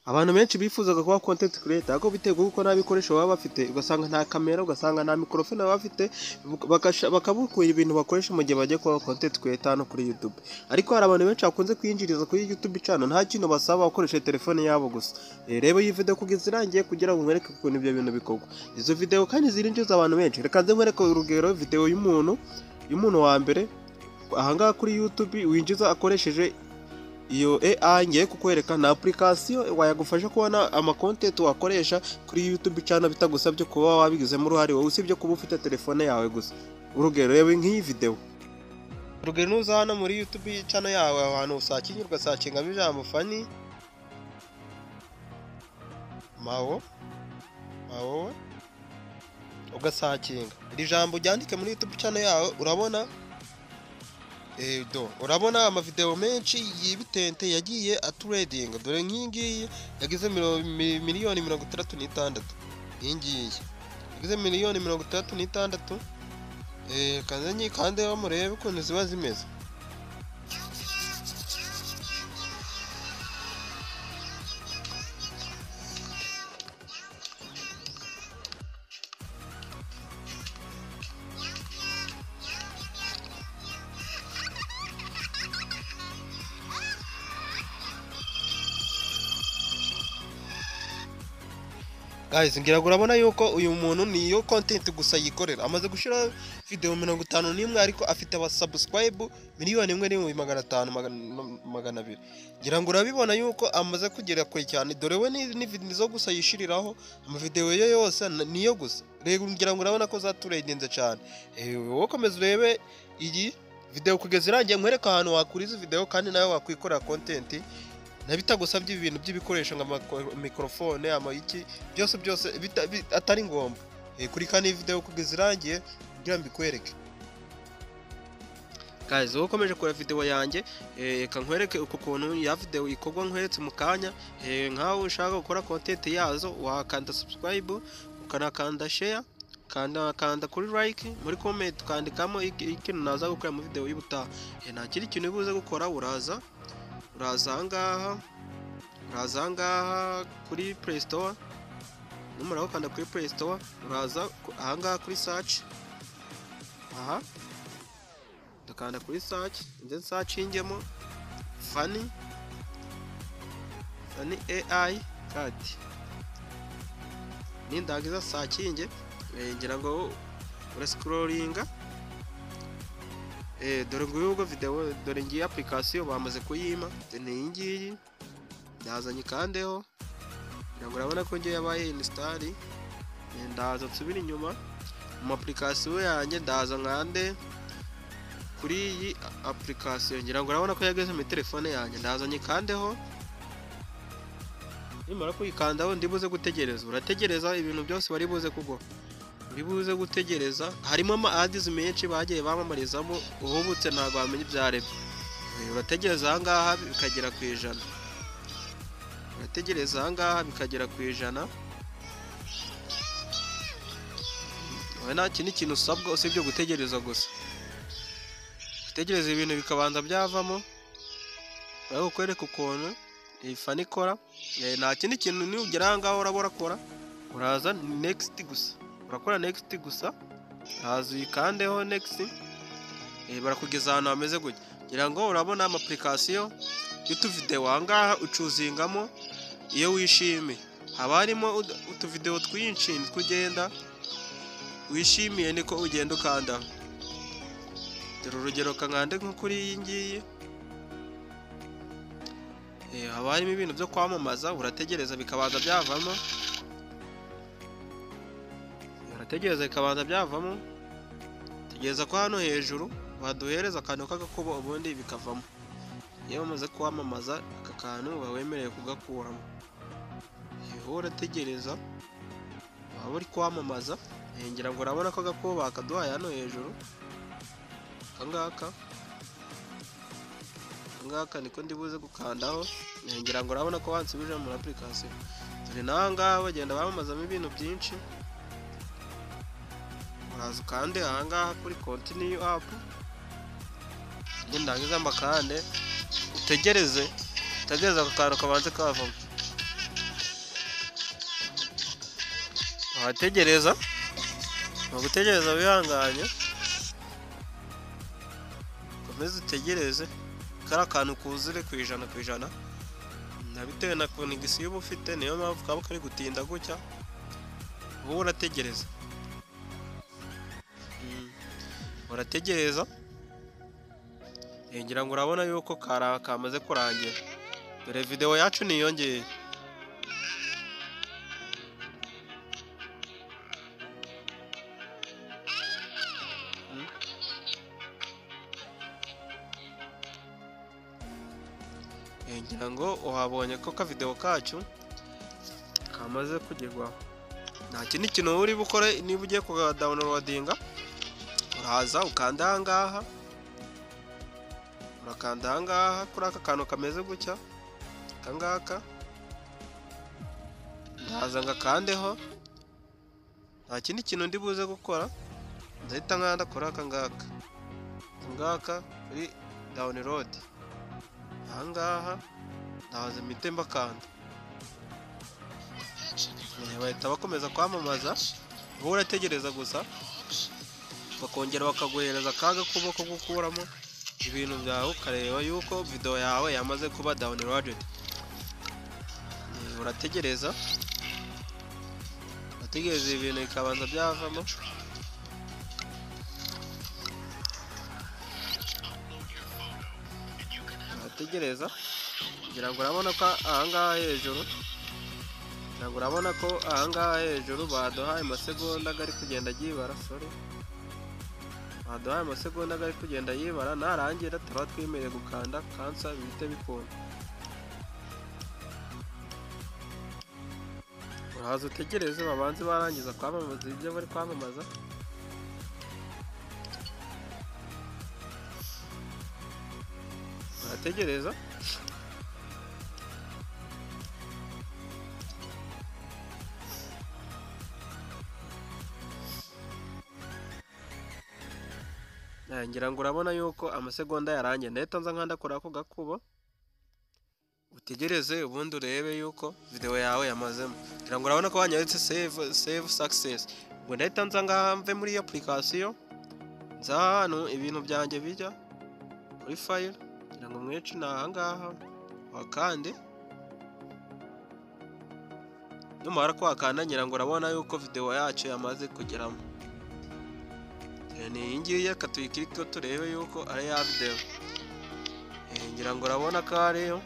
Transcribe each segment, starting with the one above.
Abantu benshi bifuzaga kuba content creator ariko bitewe uko nta bikoresho baba bafite, ugasanga nta kamera, ugasanga nta microphone baba bafite, bakabukura ibintu bakoresha mu gihe bagiye kuba content creator hano kuri YouTube. Ariko hari abantu benshi bakunze kwinjiriza kuri YouTube channel nta kintu basaba, bakoresha telefone yabo gusa. Reba iyi video kugeza irangiye kugira ngo mwereke ukuntu ibyo bintu bikorwa. Izo video kandi zirinjiza abantu benshi. Reka nze mwereke urugero video y'umuntu wa mbere ahangaha kuri YouTube winjiza akoresheje iyo AI. Ngiye kukwereka na application wayagufasha kubona ama content wakoresha kuri YouTube channel bitagusabye kuba wabigizemo uruhare wowe, usibye kuba ufite telefone yawe gusa. Urugero reba nk'iyi video. Urugero nuza hano muri YouTube channel yawe ahantu usakinyirwa ugasakingamo ijambo Fanny Mao ugasakinga iri jambo ryandike muri YouTube channel yawe, urabona amavideo menshi y'ibitente yagiye atrading. Dore nk'ingiyi yagize miliyoni 36. Ingiyi yagize miliyoni 36. Kandi bamurebe ukuntu ziba zimeze. Guys, ngira ngo urabona yuko uyu muntu niyo content gusa yikorera. Amaze gushira video 51 ariko afite aba subscribe miliyoni 1,500,200. Ngira ngo urabibona yuko amaze kugera kure cyane. Dore we ni video zo gusa yishiriraho ama video ye yose niyo gusa. Rego ngira ngo urabona ko zaturegenze cyane. Wowe komeza urebe iyi video kugeza irangiye, nkwereka ahantu wakuriza video kandi nawe wakwikorera content. Nabitagusabye ibintu by'ibikoresho nka microphone iki byose atari ngombwa. Kuri kandi video kugeza irangiye kugira mbikwereke. Guys, wowe komeje kora video yanjye, kankwereke uko kuntu ya video ikorwa nkweretse mu kanya. Nkaho ushaka gukora content yazo wakanda subscribe, ukanakanda share, kanda kuri like, muri comment ukandikamo ikintu naza gukora mu video y'ubutaha. Nta kiri kintu ubuze gukora, uraza ahangaha kuri Play Store. Numara ukanda kuri Play Store, uraza ahangaha kuri search. Ndakanda kuri search, nze searchingemo Fanny AI card. Nindagiza searchinge, ngira ngo urascrollinga. Dore nguyu video, dore ngiye application bamaze kuyima. Ni ingiyi ndazanye kandeho, ngira ngo urabona ko ngiye yabaye install. Ndaza nsubira inyuma mu application yanjye, ndaza nkande kuri iyi application. Ngira ngo urabona ko yageze mu telefone yanjye, ndazanye kandeho. Nimara kuyikandaho ndibuze gutegereza. Urategereza ibintu byose bari buze kugwa. Bibuze gutegereza. Harimo ama ads menshi bagiye bamamarizamo, uhubutse ntago wamenye ibyarebye. Urategereza ahangaha bikagera ku 100. Urategereza ahangaha bikagera ku 100. Nta kintu usabwa usibye gutegereza gusa. Gutegereza ibintu bikabanza byavamo. Bari kwereka ukuntu iyi Fanny ikora. Nta kintu ni ugera ahangaha urabora, uraza next gusa. Urakora next gusa, haza uyikandeho next. Barakugeza ahantu hameze gutya. Ngira ngo urabona ama application y'utu video ahangaha ucuzingamo iyo wishimiye. Haba harimo utu video twinshi kugenda wishimiye niko ugenda ukanda. Dore urugero kankande nko kuri iyi ngiyi. Haba harimo ibintu byo kwamamaza, urategereza bikabanza byavamo. Tegereza ko hano hejuru baduhereza akantu k'agakubo ubundi bikavamo. Iyo bamaze kwamamaza aka kantu bawemereye kugakuramo. Urategereza waba uri kwamamaza. Ngira ngo urabona ko agakubo bakaduhaye hano hejuru. Ngaka niko ndibuze gukandaho. Ngira ngo urabona ko wansubije muri application. Turi nahangaha bagenda bamamazamo ibintu byinshi. Uraza ukande ahangaha kuri continue app. Ndangiza mbakande utegereza akantu kabanze kavamo. wategereza mu gutegereza wihanganye komeza utegereze kari akantu kuzure ku ijana nabitewe na konegisiyo uba ufite niyo mpamvu kaba kari gutinda gutya wowe urategereza ngira ngo urabona yuko kamaze kurangira dore video yacu niyongeye ngira ngo uhabonye ko video kacu kamaze kugerwaho nta kindi kintu uri bukore niba ugiye ku downloadinga uraza ukanda ahangaha urakanda ahangaha kuri aka kantu kameze gutya akangaka ndaza ngakandeho nta kindi kintu ndi buze gukora ndahita nkanda kuri akangaka kuri download ahangaha ndaza mpite mbakanda bahita bakomeza kwamamaza wowe urategereza gusa bakongera bakaguhereza akaga kuboko gukuramo ibintu byawe ukareba yuko video yawe yamaze kuba downloaded urategereza ibintu bikabanza byavamo urategereza kugira ngo urabona ko ahangaha hejuru baduhaye amasegonda gari kugenda yibara baduhaye amasegonda gari kugenda yibara narangira turaba twemereye gukanda kansa bihite bikunda urahaza utegereze babanze barangiza kwamamaza ibyo bari kwamamaza urategereza ngira ngo urabona yuko amasegonda yarangiye ndahita nza nkandakora ako gakubo utegereze ubundi urebe yuko video yawe yamazemo ngira ngo urabona ko wanyanditse save success ubwo ndahita nza mve muri iyo application nza hano ibintu byanjye bijya muri file ngira ngo mwici nahangaha wakande numara kwakanda ngira ngo urabona yuko video yacu yamaze kugeramo ni iyi ngiyi katuyikirike turebe yuko ari ya video ngira ngo urabona ko ariyo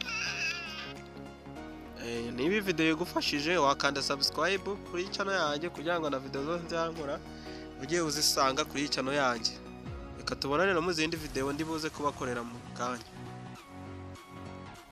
niba video igufashije wakanda subscribe kuri channel yanjye kugira ngo na video zose nzankora ugiye uzisanga kuri channel yanjye reka tubonane no mu zindi video ndi buze kubakorera mu kanya.